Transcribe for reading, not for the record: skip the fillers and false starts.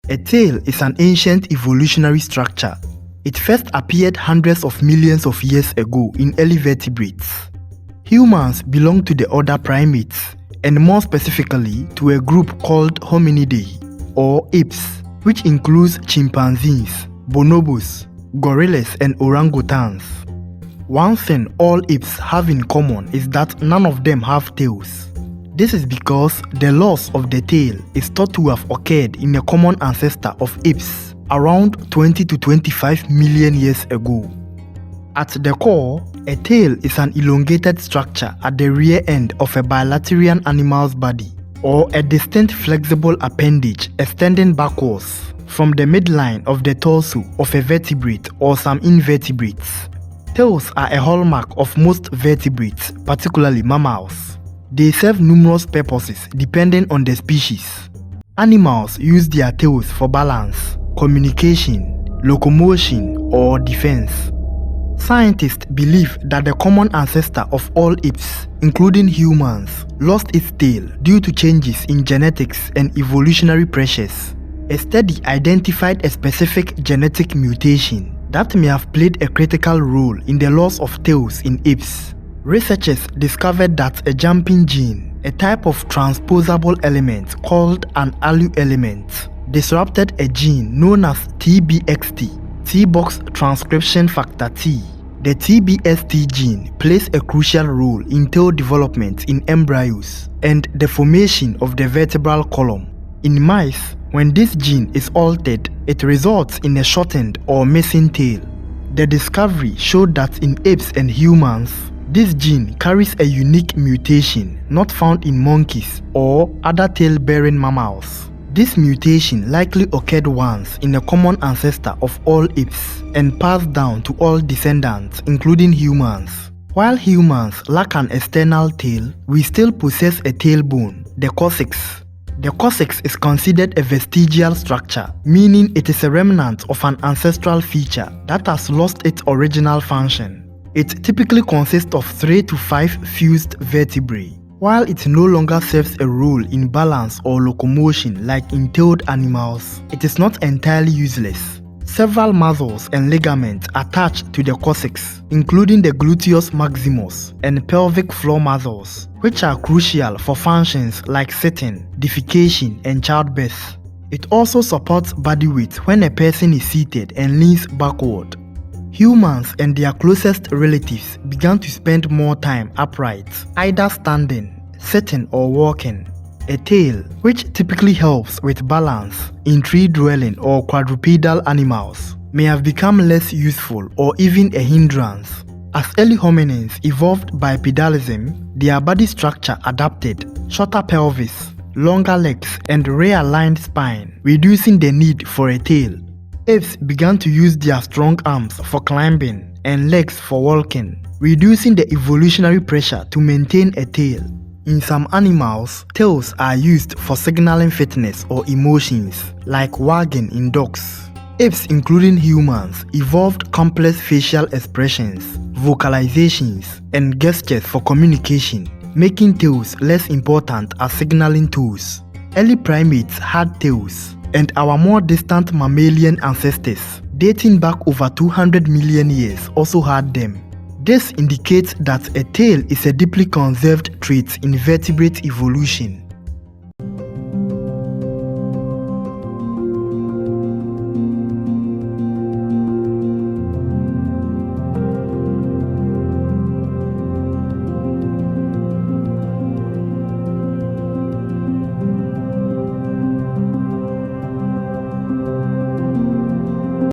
A tail is an ancient evolutionary structure. It first appeared hundreds of millions of years ago in early vertebrates. Humans belong to the order primates, and more specifically to a group called Hominidae, or apes, which includes chimpanzees, bonobos, gorillas, and orangutans. One thing all apes have in common is that none of them have tails. This is because the loss of the tail is thought to have occurred in a common ancestor of apes around 20 to 25 million years ago. At the core, a tail is an elongated structure at the rear end of a bilaterian animal's body, or a distinct flexible appendage extending backwards from the midline of the torso of a vertebrate or some invertebrates. Tails are a hallmark of most vertebrates, particularly mammals. They serve numerous purposes depending on the species. Animals use their tails for balance, communication, locomotion, or defense. Scientists believe that the common ancestor of all apes, including humans, lost its tail due to changes in genetics and evolutionary pressures. A study identified a specific genetic mutation that may have played a critical role in the loss of tails in apes. Researchers discovered that a jumping gene, a type of transposable element called an allu element, disrupted a gene known as TBXT, T-box transcription factor T. The TBST gene plays a crucial role in tail development in embryos and the formation of the vertebral column. In mice, when this gene is altered, it results in a shortened or missing tail. The discovery showed that in apes and humans, this gene carries a unique mutation not found in monkeys or other tail-bearing mammals. This mutation likely occurred once in a common ancestor of all apes and passed down to all descendants, including humans. While humans lack an external tail, we still possess a tailbone, the coccyx. The coccyx is considered a vestigial structure, meaning it is a remnant of an ancestral feature that has lost its original function. It typically consists of 3 to 5 fused vertebrae. While it no longer serves a role in balance or locomotion like in tailed animals, it is not entirely useless. Several muscles and ligaments attach to the coccyx, including the gluteus maximus and pelvic floor muscles, which are crucial for functions like sitting, defecation, and childbirth. It also supports body weight when a person is seated and leans backward. Humans and their closest relatives began to spend more time upright, either standing, sitting, or walking. A tail, which typically helps with balance in tree-dwelling or quadrupedal animals, may have become less useful or even a hindrance. As early hominins evolved bipedalism, their body structure adapted: shorter pelvis, longer legs, and realigned spine, reducing the need for a tail. Apes began to use their strong arms for climbing and legs for walking, reducing the evolutionary pressure to maintain a tail. In some animals, tails are used for signaling fitness or emotions, like wagging in dogs. Apes, including humans, evolved complex facial expressions, vocalizations, and gestures for communication, making tails less important as signaling tools. Early primates had tails, and our more distant mammalian ancestors, dating back over 200 million years, also had them. This indicates that a tail is a deeply conserved trait in vertebrate evolution.